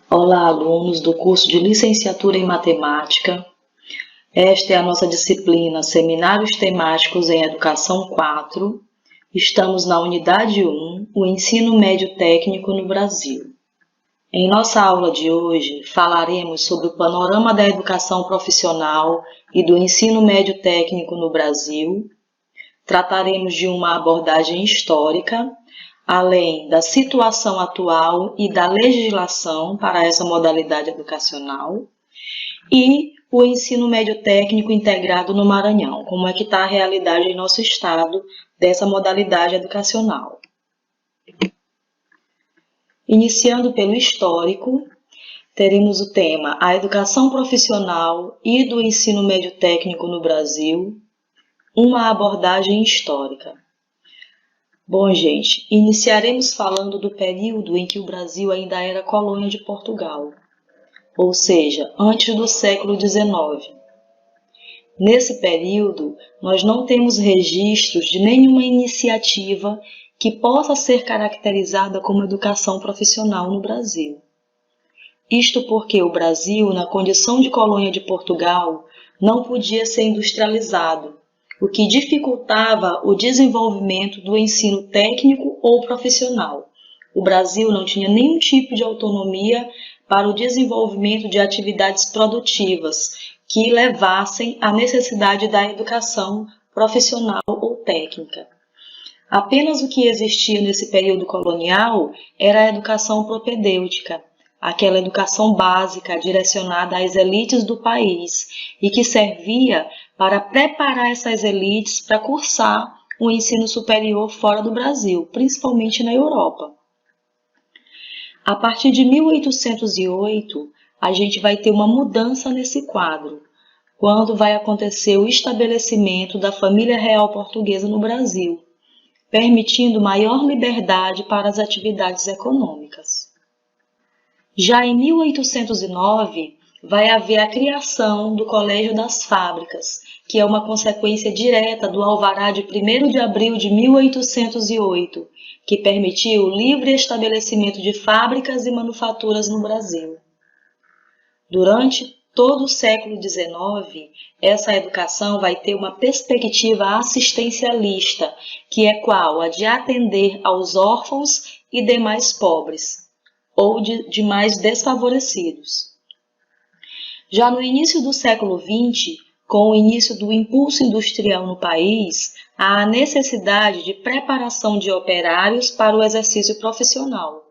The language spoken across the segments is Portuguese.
Olá, alunos do curso de Licenciatura em Matemática. Esta é a nossa disciplina Seminários Temáticos em Educação 4. Estamos na unidade 1, o ensino médio técnico no Brasil. Em nossa aula de hoje, falaremos sobre o panorama da educação profissional e do ensino médio técnico no Brasil. Trataremos de uma abordagem histórica, além da situação atual e da legislação para essa modalidade educacional, e o ensino médio técnico integrado no Maranhão, como é que está a realidade em nosso estado dessa modalidade educacional. Iniciando pelo histórico, teremos o tema A Educação Profissional e do Ensino Médio Técnico no Brasil, uma abordagem histórica. Bom, gente, iniciaremos falando do período em que o Brasil ainda era colônia de Portugal, ou seja, antes do século XIX. Nesse período, nós não temos registros de nenhuma iniciativa que possa ser caracterizada como educação profissional no Brasil. Isto porque o Brasil, na condição de colônia de Portugal, não podia ser industrializado, o que dificultava o desenvolvimento do ensino técnico ou profissional. O Brasil não tinha nenhum tipo de autonomia para o desenvolvimento de atividades produtivas que levassem à necessidade da educação profissional ou técnica. Apenas o que existia nesse período colonial era a educação propedêutica, aquela educação básica direcionada às elites do país e que servia para preparar essas elites para cursar o ensino superior fora do Brasil, principalmente na Europa. A partir de 1808, a gente vai ter uma mudança nesse quadro, quando vai acontecer o estabelecimento da família real portuguesa no Brasil, permitindo maior liberdade para as atividades econômicas. Já em 1809, vai haver a criação do Colégio das Fábricas, que é uma consequência direta do Alvará de 1º de abril de 1808, que permitiu o livre estabelecimento de fábricas e manufaturas no Brasil. Durante todo o século XIX, essa educação vai ter uma perspectiva assistencialista, que é qual? A de atender aos órfãos e demais pobres, ou de mais desfavorecidos. Já no início do século XX, com o início do impulso industrial no país, há a necessidade de preparação de operários para o exercício profissional,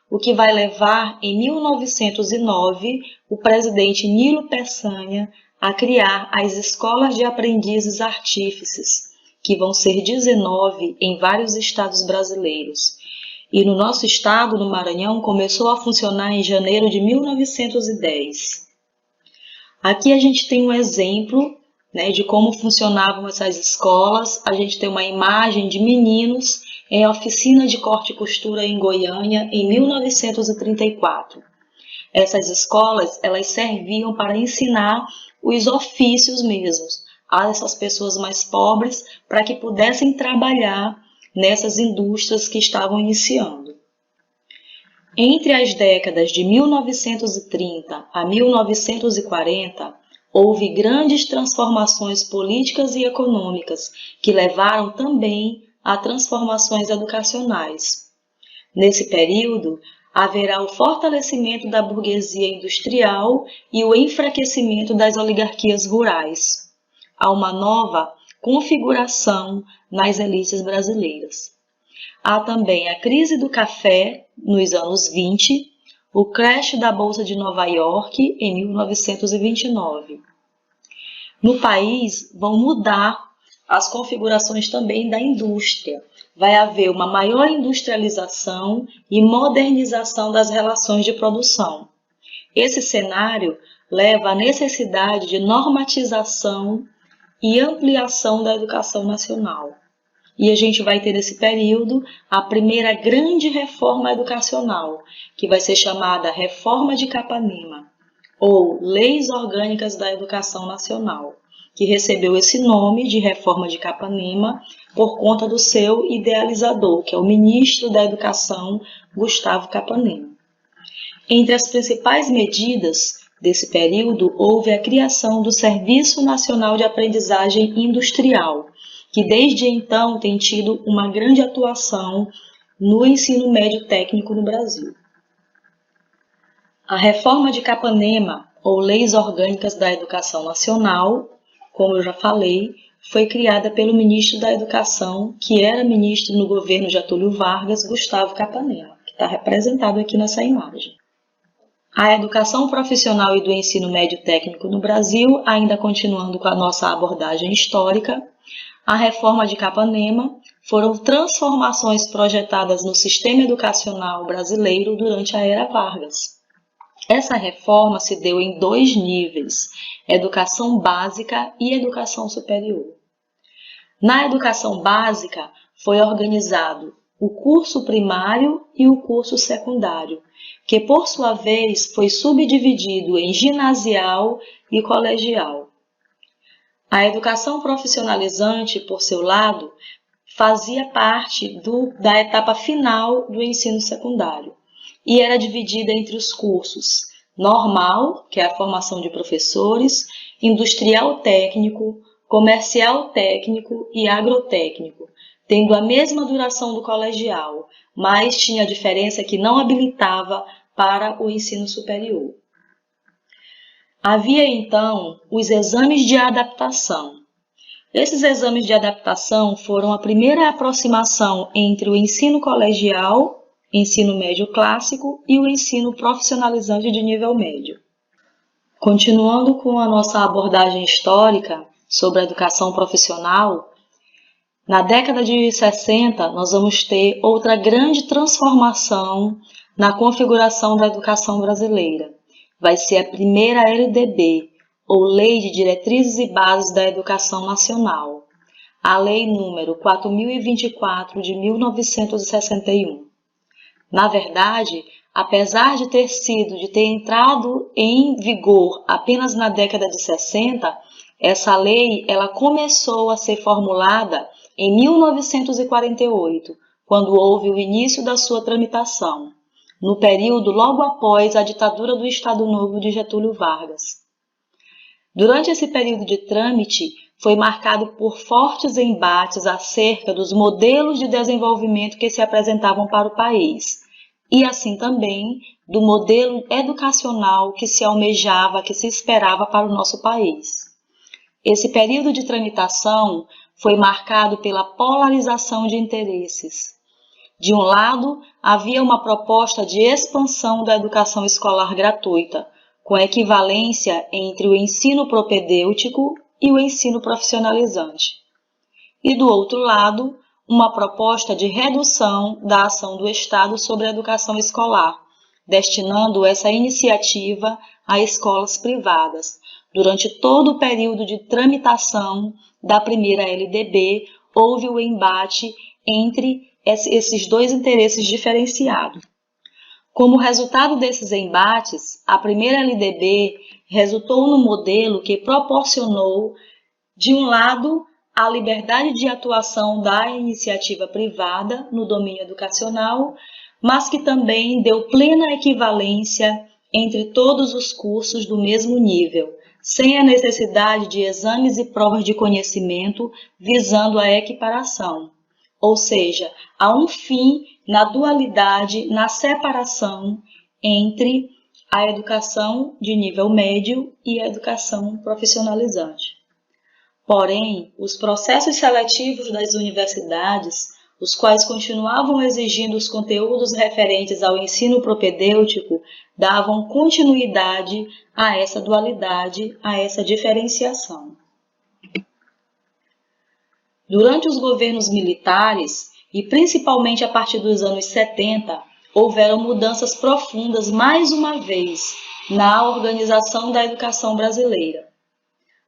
o que vai levar, em 1909, o presidente Nilo Peçanha a criar as escolas de aprendizes artífices, que vão ser 19 em vários estados brasileiros. E no nosso estado, no Maranhão, começou a funcionar em janeiro de 1910. Aqui a gente tem um exemplo, de como funcionavam essas escolas. A gente tem uma imagem de meninos em oficina de corte e costura em Goiânia, em 1934. Essas escolas, elas serviam para ensinar os ofícios mesmos a essas pessoas mais pobres, para que pudessem trabalhar nessas indústrias que estavam iniciando. Entre as décadas de 1930 a 1940, houve grandes transformações políticas e econômicas que levaram também a transformações educacionais. Nesse período, haverá o fortalecimento da burguesia industrial e o enfraquecimento das oligarquias rurais. Há uma nova configuração nas elites brasileiras. Há também a crise do café nos anos 20, o crash da Bolsa de Nova York em 1929. No país vão mudar as configurações também da indústria. Vai haver uma maior industrialização e modernização das relações de produção. Esse cenário leva à necessidade de normatização e ampliação da educação nacional. E a gente vai ter nesse período a primeira grande reforma educacional, que vai ser chamada Reforma de Capanema, ou Leis Orgânicas da Educação Nacional, que recebeu esse nome de Reforma de Capanema por conta do seu idealizador, que é o ministro da Educação, Gustavo Capanema. Entre as principais medidas desse período, houve a criação do Serviço Nacional de Aprendizagem Industrial, que desde então tem tido uma grande atuação no ensino médio técnico no Brasil. A Reforma de Capanema, ou Leis Orgânicas da Educação Nacional, como eu já falei, foi criada pelo ministro da Educação, que era ministro no governo Getúlio Vargas, Gustavo Capanema, que está representado aqui nessa imagem. A educação profissional e do ensino médio técnico no Brasil, ainda continuando com a nossa abordagem histórica, a Reforma de Capanema foram transformações projetadas no sistema educacional brasileiro durante a era Vargas. Essa reforma se deu em 2 níveis, educação básica e educação superior. Na educação básica, foi organizado o curso primário e o curso secundário, que por sua vez foi subdividido em ginasial e colegial. A educação profissionalizante, por seu lado, fazia parte da etapa final do ensino secundário e era dividida entre os cursos normal, que é a formação de professores, industrial técnico, comercial técnico e agrotécnico, tendo a mesma duração do colegial, mas tinha a diferença que não habilitava para o ensino superior. Havia então os exames de adaptação. Esses exames de adaptação foram a primeira aproximação entre o ensino colegial, ensino médio clássico e o ensino profissionalizante de nível médio. Continuando com a nossa abordagem histórica sobre a educação profissional, na década de 60 nós vamos ter outra grande transformação na configuração da educação brasileira. Vai ser a primeira LDB, ou Lei de Diretrizes e Bases da Educação Nacional, a Lei número 4024 de 1961. Na verdade, apesar de ter entrado em vigor apenas na década de 60, essa lei ela começou a ser formulada em 1948, quando houve o início da sua tramitação, no período logo após a ditadura do Estado Novo de Getúlio Vargas. Durante esse período de trâmite, foi marcado por fortes embates acerca dos modelos de desenvolvimento que se apresentavam para o país, e assim também do modelo educacional que se almejava, que se esperava para o nosso país. Esse período de tramitação foi marcado pela polarização de interesses. De um lado, havia uma proposta de expansão da educação escolar gratuita, com equivalência entre o ensino propedêutico e o ensino profissionalizante. E do outro lado, uma proposta de redução da ação do Estado sobre a educação escolar, destinando essa iniciativa a escolas privadas. Durante todo o período de tramitação da primeira LDB, houve o embate entre esses 2 interesses diferenciados. Como resultado desses embates, a primeira LDB resultou num modelo que proporcionou, de um lado, a liberdade de atuação da iniciativa privada no domínio educacional, mas que também deu plena equivalência entre todos os cursos do mesmo nível, sem a necessidade de exames e provas de conhecimento visando a equiparação. Ou seja, há um fim na dualidade, na separação entre a educação de nível médio e a educação profissionalizante. Porém, os processos seletivos das universidades, os quais continuavam exigindo os conteúdos referentes ao ensino propedêutico, davam continuidade a essa dualidade, a essa diferenciação. Durante os governos militares, e principalmente a partir dos anos 70, houveram mudanças profundas mais uma vez na organização da educação brasileira.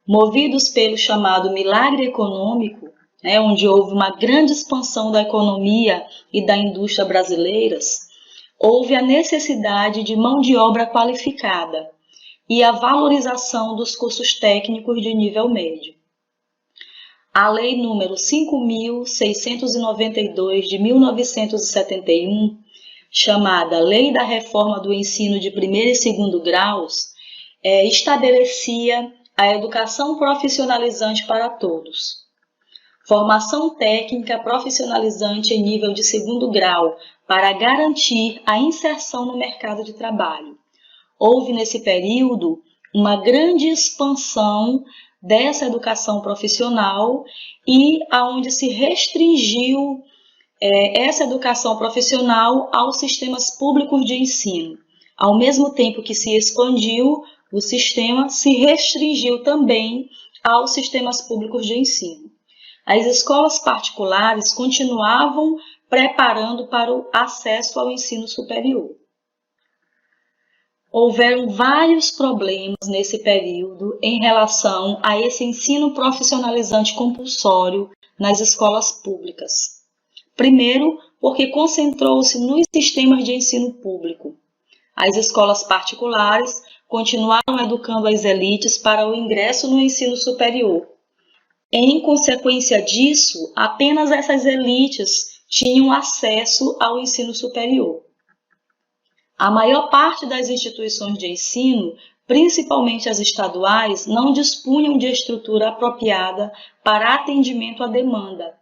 Movidos pelo chamado milagre econômico, onde houve uma grande expansão da economia e da indústria brasileiras, houve a necessidade de mão de obra qualificada e a valorização dos cursos técnicos de nível médio. A Lei número 5.692 de 1971 chamada Lei da Reforma do Ensino de Primeiro e Segundo Graus, estabelecia a educação profissionalizante para todos. Formação técnica profissionalizante em nível de segundo grau para garantir a inserção no mercado de trabalho. Houve nesse período uma grande expansão dessa educação profissional e aonde se restringiu essa educação profissional aos sistemas públicos de ensino. Ao mesmo tempo que se expandiu, o sistema se restringiu também aos sistemas públicos de ensino. As escolas particulares continuavam preparando para o acesso ao ensino superior. Houveram vários problemas nesse período em relação a esse ensino profissionalizante compulsório nas escolas públicas. Primeiro, porque concentrou-se nos sistemas de ensino público. As escolas particulares continuaram educando as elites para o ingresso no ensino superior. Em consequência disso, apenas essas elites tinham acesso ao ensino superior. A maior parte das instituições de ensino, principalmente as estaduais, não dispunham de estrutura apropriada para atendimento à demanda.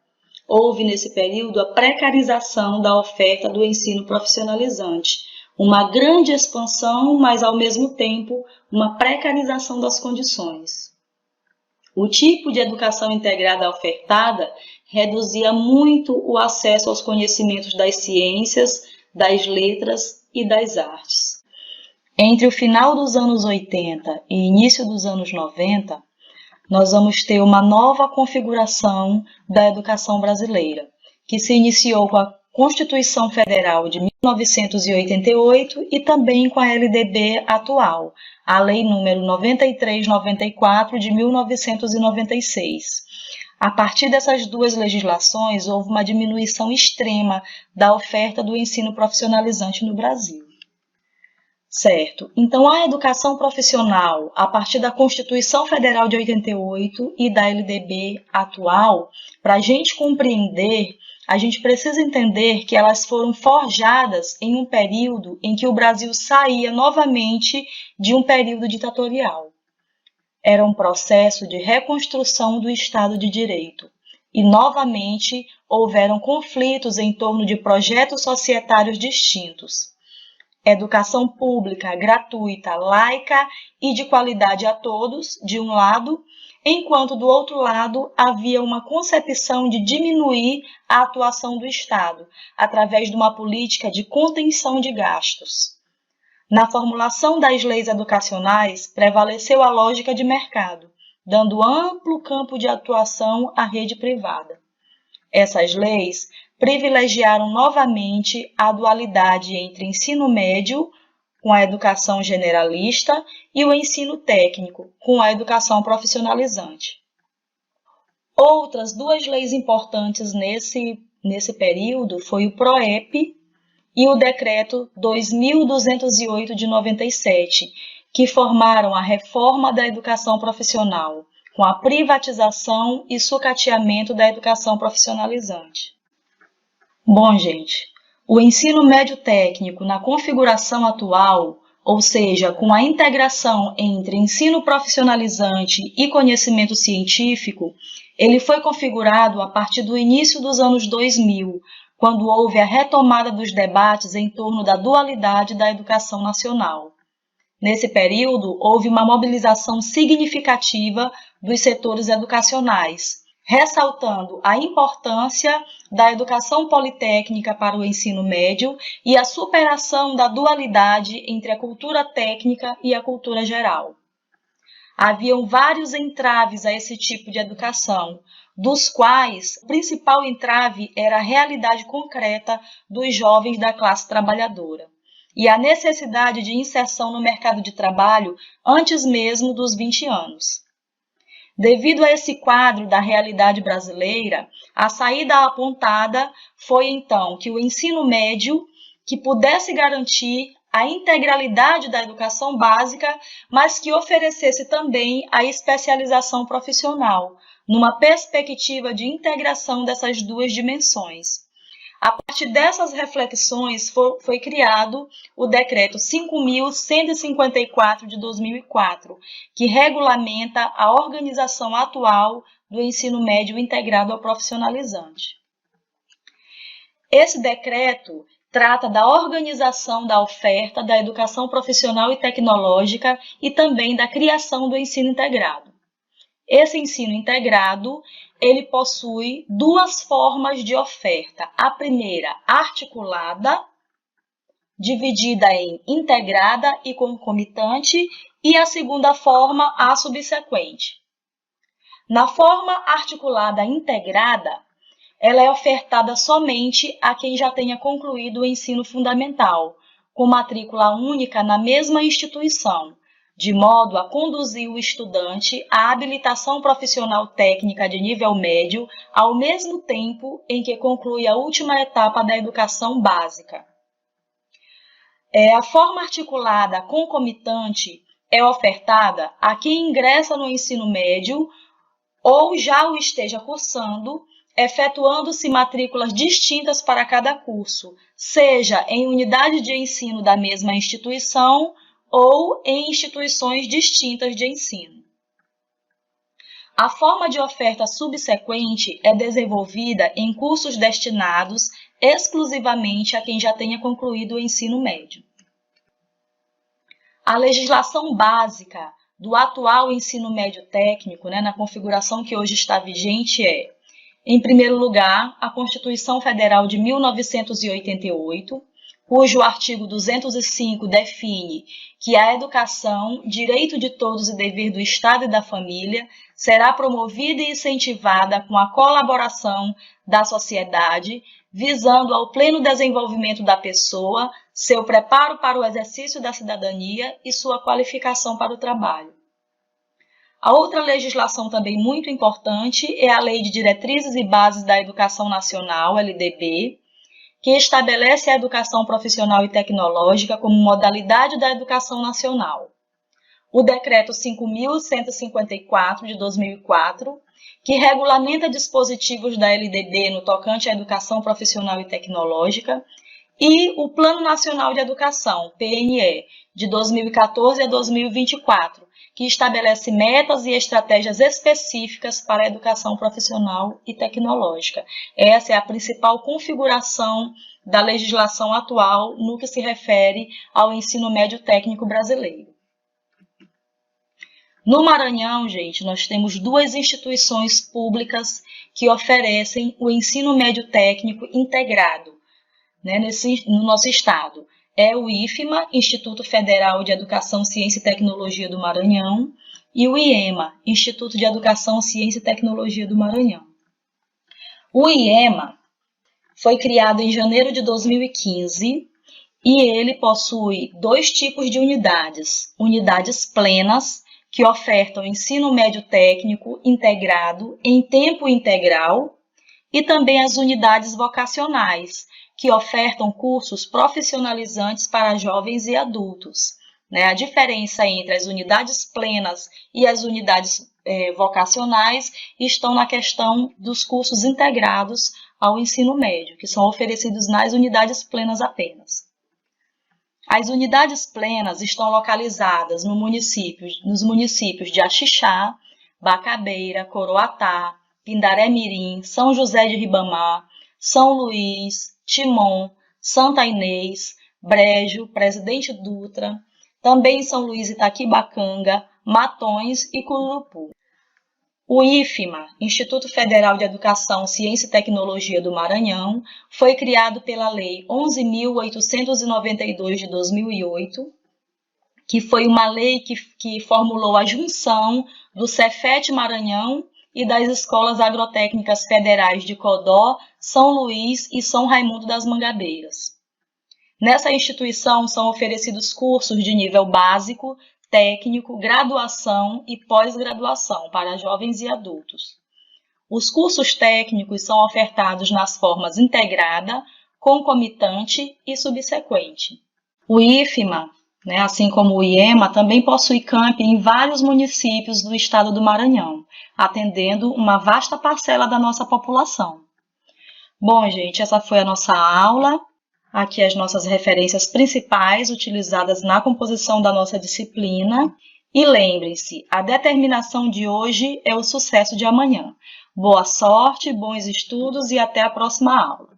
Houve nesse período a precarização da oferta do ensino profissionalizante, uma grande expansão, mas ao mesmo tempo uma precarização das condições. O tipo de educação integrada ofertada reduzia muito o acesso aos conhecimentos das ciências, das letras e das artes. Entre o final dos anos 80 e início dos anos 90, nós vamos ter uma nova configuração da educação brasileira, que se iniciou com a Constituição Federal de 1988 e também com a LDB atual, a Lei número 9394 de 1996. A partir dessas duas legislações, houve uma diminuição extrema da oferta do ensino profissionalizante no Brasil. Certo. Então, a educação profissional, a partir da Constituição Federal de 88 e da LDB atual, para a gente compreender, a gente precisa entender que elas foram forjadas em um período em que o Brasil saía novamente de um período ditatorial. Era um processo de reconstrução do Estado de Direito. E, novamente, houveram conflitos em torno de projetos societários distintos. Educação pública, gratuita, laica e de qualidade a todos, de um lado, enquanto do outro lado havia uma concepção de diminuir a atuação do Estado, através de uma política de contenção de gastos. Na formulação das leis educacionais, prevaleceu a lógica de mercado, dando amplo campo de atuação à rede privada. Essas leis privilegiaram novamente a dualidade entre ensino médio, com a educação generalista, e o ensino técnico, com a educação profissionalizante. Outras duas leis importantes nesse período foi o PROEP e o Decreto 2.208 de 97, que formaram a reforma da educação profissional, com a privatização e sucateamento da educação profissionalizante. Bom, gente, o ensino médio técnico na configuração atual, ou seja, com a integração entre ensino profissionalizante e conhecimento científico, ele foi configurado a partir do início dos anos 2000, quando houve a retomada dos debates em torno da dualidade da educação nacional. Nesse período, houve uma mobilização significativa dos setores educacionais, ressaltando a importância da educação politécnica para o ensino médio e a superação da dualidade entre a cultura técnica e a cultura geral. Haviam vários entraves a esse tipo de educação, dos quais o principal entrave era a realidade concreta dos jovens da classe trabalhadora e a necessidade de inserção no mercado de trabalho antes mesmo dos 20 anos. Devido a esse quadro da realidade brasileira, a saída apontada foi então que o ensino médio, que pudesse garantir a integralidade da educação básica, mas que oferecesse também a especialização profissional, numa perspectiva de integração dessas duas dimensões. A partir dessas reflexões foi criado o Decreto 5.154 de 2004, que regulamenta a organização atual do ensino médio integrado ao profissionalizante. Esse decreto trata da organização da oferta da educação profissional e tecnológica e também da criação do ensino integrado. Esse ensino integrado, ele possui duas formas de oferta. A primeira, articulada, dividida em integrada e concomitante, e a segunda forma, a subsequente. Na forma articulada integrada, ela é ofertada somente a quem já tenha concluído o ensino fundamental, com matrícula única na mesma instituição, de modo a conduzir o estudante à habilitação profissional técnica de nível médio, ao mesmo tempo em que conclui a última etapa da educação básica. A forma articulada concomitante é ofertada a quem ingressa no ensino médio ou já o esteja cursando, efetuando-se matrículas distintas para cada curso, seja em unidade de ensino da mesma instituição ou em instituições distintas de ensino. A forma de oferta subsequente é desenvolvida em cursos destinados exclusivamente a quem já tenha concluído o ensino médio. A legislação básica do atual ensino médio técnico, na configuração que hoje está vigente em primeiro lugar, a Constituição Federal de 1988, cujo artigo 205 define que a educação, direito de todos e dever do Estado e da família, será promovida e incentivada com a colaboração da sociedade, visando ao pleno desenvolvimento da pessoa, seu preparo para o exercício da cidadania e sua qualificação para o trabalho. A outra legislação também muito importante é a Lei de Diretrizes e Bases da Educação Nacional, LDB, que estabelece a educação profissional e tecnológica como modalidade da educação nacional. O Decreto 5.154, de 2004, que regulamenta dispositivos da LDB no tocante à educação profissional e tecnológica, e o Plano Nacional de Educação, PNE, de 2014 a 2024, que estabelece metas e estratégias específicas para a educação profissional e tecnológica. Essa é a principal configuração da legislação atual no que se refere ao ensino médio técnico brasileiro. No Maranhão, gente, nós temos duas instituições públicas que oferecem o ensino médio técnico integrado, no nosso estado. É o IFMA, Instituto Federal de Educação, Ciência e Tecnologia do Maranhão, e o IEMA, Instituto de Educação, Ciência e Tecnologia do Maranhão. O IEMA foi criado em janeiro de 2015 e ele possui dois tipos de unidades. Unidades plenas, que ofertam ensino médio técnico integrado em tempo integral, e também as unidades vocacionais, que ofertam cursos profissionalizantes para jovens e adultos. A diferença entre as unidades plenas e as unidades vocacionais estão na questão dos cursos integrados ao ensino médio, que são oferecidos nas unidades plenas apenas. As unidades plenas estão localizadas nos municípios de Axixá, Bacabeira, Coroatá, Pindaré-Mirim, São José de Ribamar, São Luís, Timon, Santa Inês, Brejo, Presidente Dutra, também São Luís Itaquibacanga, Matões e Cururupu. O IFMA, Instituto Federal de Educação, Ciência e Tecnologia do Maranhão, foi criado pela Lei 11.892 de 2008, que foi uma lei que formulou a junção do Cefet Maranhão e das Escolas Agrotécnicas Federais de Codó, São Luís e São Raimundo das Mangabeiras. Nessa instituição são oferecidos cursos de nível básico, técnico, graduação e pós-graduação para jovens e adultos. Os cursos técnicos são ofertados nas formas integrada, concomitante e subsequente. O IFMA, assim como o IEMA, também possui campi em vários municípios do estado do Maranhão, atendendo uma vasta parcela da nossa população. Bom, gente, essa foi a nossa aula. Aqui as nossas referências principais utilizadas na composição da nossa disciplina. E lembrem-se, a determinação de hoje é o sucesso de amanhã. Boa sorte, bons estudos e até a próxima aula.